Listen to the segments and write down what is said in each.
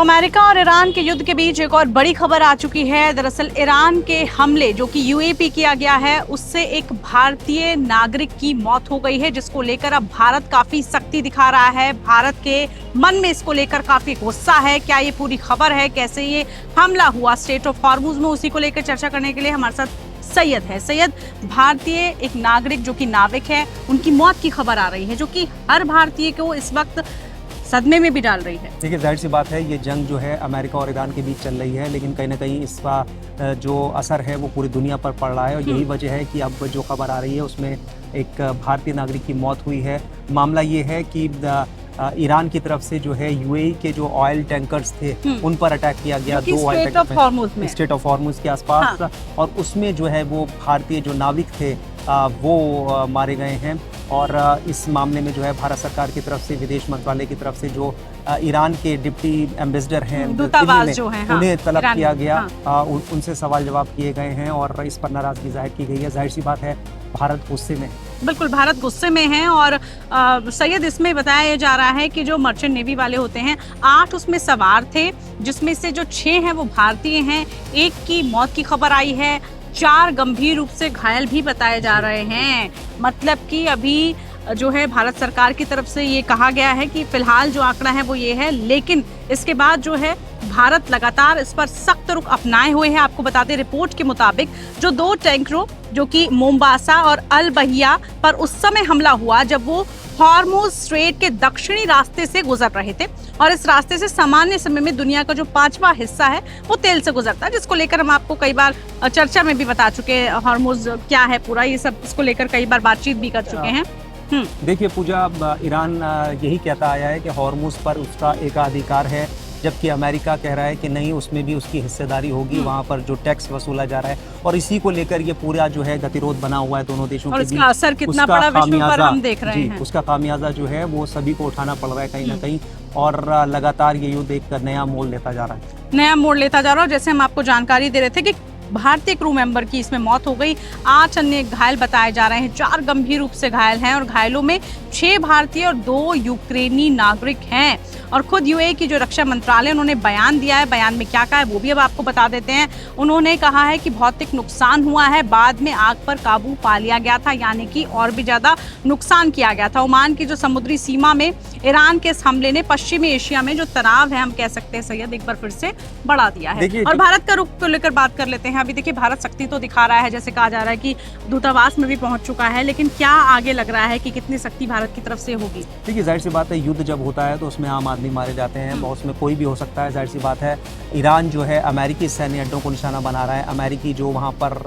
America और Iran के युद्ध के बीच एक और बड़ी खबर आ चुकी है। दरअसल ईरान के हमले जो कि यूएई किया गया है, उससे एक भारतीय नागरिक की मौत हो गई है, जिसको लेकर अब भारत काफी सख्ती दिखा रहा है। भारत के मन में इसको लेकर काफी गुस्सा है। क्या ये पूरी खबर है, कैसे ये हमला हुआ स्ट्रेट ऑफ हॉर्मुज में, उसी को लेकर चर्चा करने के लिए हमारे साथ सैयद है। सैयद, भारतीय एक नागरिक जो कि नाविक है, उनकी मौत की खबर आ रही है, जो कि हर भारतीय को इस वक्त सदमे में भी डाल रही है। देखिए, जाहिर सी बात है, ये जंग जो है अमेरिका और ईरान के बीच चल रही है, लेकिन कहीं ना कहीं इसका जो असर है वो पूरी दुनिया पर पड़ रहा है। और यही वजह है कि अब जो खबर आ रही है उसमें एक भारतीय नागरिक की मौत हुई है। मामला ये है कि ईरान की तरफ से जो है यूएई के जो ऑयल टैंकर्स थे उन पर अटैक किया गया, 2 oil tanker straight of Hormuz के आसपास। हाँ। और उसमें जो है वो भारतीय जो नाविक थे वो मारे गए हैं। और इस मामले में जो है भारत सरकार की तरफ से, विदेश मंत्रालय की तरफ से जो ईरान के डिप्टी एम्बेसडर हैं, दूतावास जो हैं, हाँ, उन्हें तलब किया गया। हाँ। उनसे सवाल जवाब किए गए हैं और इस पर नाराजगी जाहिर की गई है। जाहिर सी बात है, भारत गुस्से में, बिल्कुल भारत गुस्से में है। और सैयद, इसमें बताया जा रहा है कि जो मर्चेंट नेवी वाले होते हैं, 8 उसमें सवार थे, जिसमें से जो 6 हैं वो भारतीय हैं। 1 की मौत की खबर आई है, 4 गंभीर रूप से घायल भी बताए जा रहे हैं। मतलब कि अभी जो है भारत सरकार की तरफ से ये कहा गया है कि फिलहाल जो आंकड़ा है वो ये है, लेकिन इसके बाद जो है भारत लगातार इस पर सख्त रुख अपनाए हुए हैं। आपको बता दें, रिपोर्ट के मुताबिक जो 2 टैंकरों जो कि मोम्बासा और अल बहिया पर उस समय हमला हुआ जब वो हॉर्मुज स्ट्रेट के दक्षिणी रास्ते से गुजर रहे थे, और इस रास्ते से सामान्य समय में दुनिया का जो 5वां हिस्सा है वो तेल से गुजरता है, जिसको लेकर हम आपको कई बार चर्चा में भी बता चुके हैं। हॉर्मुज क्या है पूरा, ये सब इसको लेकर कई बार बातचीत भी कर चुके हैं। देखिए पूजा, ईरान यही कहता आया है कि हॉर्मुज पर उसका एकाधिकार है, जबकि अमेरिका कह रहा है कि नहीं, उसमें भी उसकी हिस्सेदारी होगी, वहाँ पर जो टैक्स वसूला जा रहा है। और इसी को लेकर ये पूरा जो है गतिरोध बना हुआ है दोनों देशों के बीच। उसका असर कितना बड़ा विश्व पर हम देख रहे हैं। उसका खामियाजा जो है वो सभी को उठाना पड़ रहा है कहीं ना कहीं, और लगातार ये युद्ध एक नया मोड़ लेता जा रहा है, नया मोड़ लेता जा रहा है। जैसे हम आपको जानकारी दे रहे थे कि भारतीय क्रू मेंबर की इसमें मौत हो गई, 8 अन्य घायल बताए जा रहे हैं, 4 गंभीर रूप से घायल हैं, और घायलों में 6 भारतीय और 2 यूक्रेनी नागरिक हैं। और खुद यूएई की जो रक्षा मंत्रालय, उन्होंने बयान दिया है। बयान में क्या कहा है वो भी अब आपको बता देते हैं। उन्होंने कहा है कि भौतिक नुकसान हुआ है, बाद में आग पर काबू पा लिया गया था, यानी कि और भी ज्यादा नुकसान किया गया था। ओमान की जो समुद्री सीमा में ईरान के इस हमले ने पश्चिमी एशिया में जो तनाव है, हम कह सकते हैं सैयद, एक बार फिर से बढ़ा दिया है। और भारत का रुख को लेकर बात कर लेते हैं। अभी देखिए, भारत सख्ती तो दिखा रहा है, जैसे कहा जा रहा है कि दूतावास में भी पहुंच चुका है, लेकिन क्या आगे लग रहा है कि कितनी सख्ती भारत की तरफ से होगी? देखिए, जाहिर सी बात है, युद्ध जब होता है तो उसमें आम आदमी मारे जाते हैं, उसमें कोई भी हो सकता है। जाहिर सी बात है, ईरान जो है अमेरिकी सैन्य अड्डों को निशाना बना रहा है, अमेरिकी जो वहाँ पर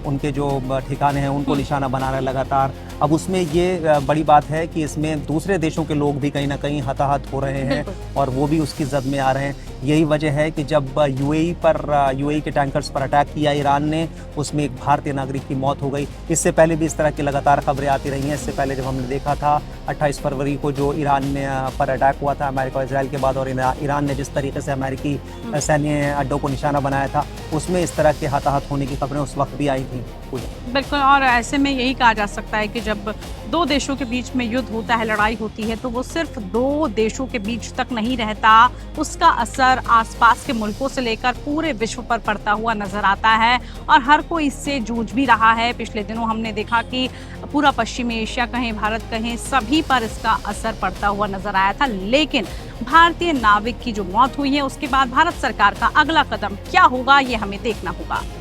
उनके जो ठिकाने हैं उनको निशाना बना रहा है लगातार। अब उसमें ये बड़ी बात है कि इसमें दूसरे देशों के लोग भी कहीं ना कहीं हताहत हो रहे हैं और वो भी उसकी जद में आ रहे हैं। यही वजह है कि जब यूएई के टैंकर्स पर अटैक किया ईरान ने, उसमें एक भारतीय नागरिक की मौत हो गई। इससे पहले भी इस तरह की लगातार खबरें आती रही हैं। इससे पहले जब हमने देखा था 28 फरवरी को जो ईरान में पर अटैक हुआ था अमेरिका और इजराइल के बाद, और ईरान ने जिस तरीके से अमेरिकी सैन्य अड्डों को निशाना बनाया था, उसमें इस तरह के हताहत होने की खबरें उस वक्त भी आई थी। बिल्कुल, और ऐसे में यही कहा जा सकता है कि जब 2 देशों के बीच में युद्ध होता है, लड़ाई होती है, तो वो सिर्फ 2 देशों के बीच तक नहीं रहता, उसका असर आसपास के मुल्कों से लेकर पूरे विश्व पर पड़ता हुआ नजर आता है, और हर कोई इससे जूझ भी रहा है। पिछले दिनों हमने देखा कि पूरा पश्चिमी एशिया कहें, भारत कहें, सभी पर इसका असर पड़ता हुआ नजर आया था। लेकिन भारतीय नाविक की जो मौत हुई है, उसके बाद भारत सरकार का अगला कदम क्या होगा, ये हमें देखना होगा।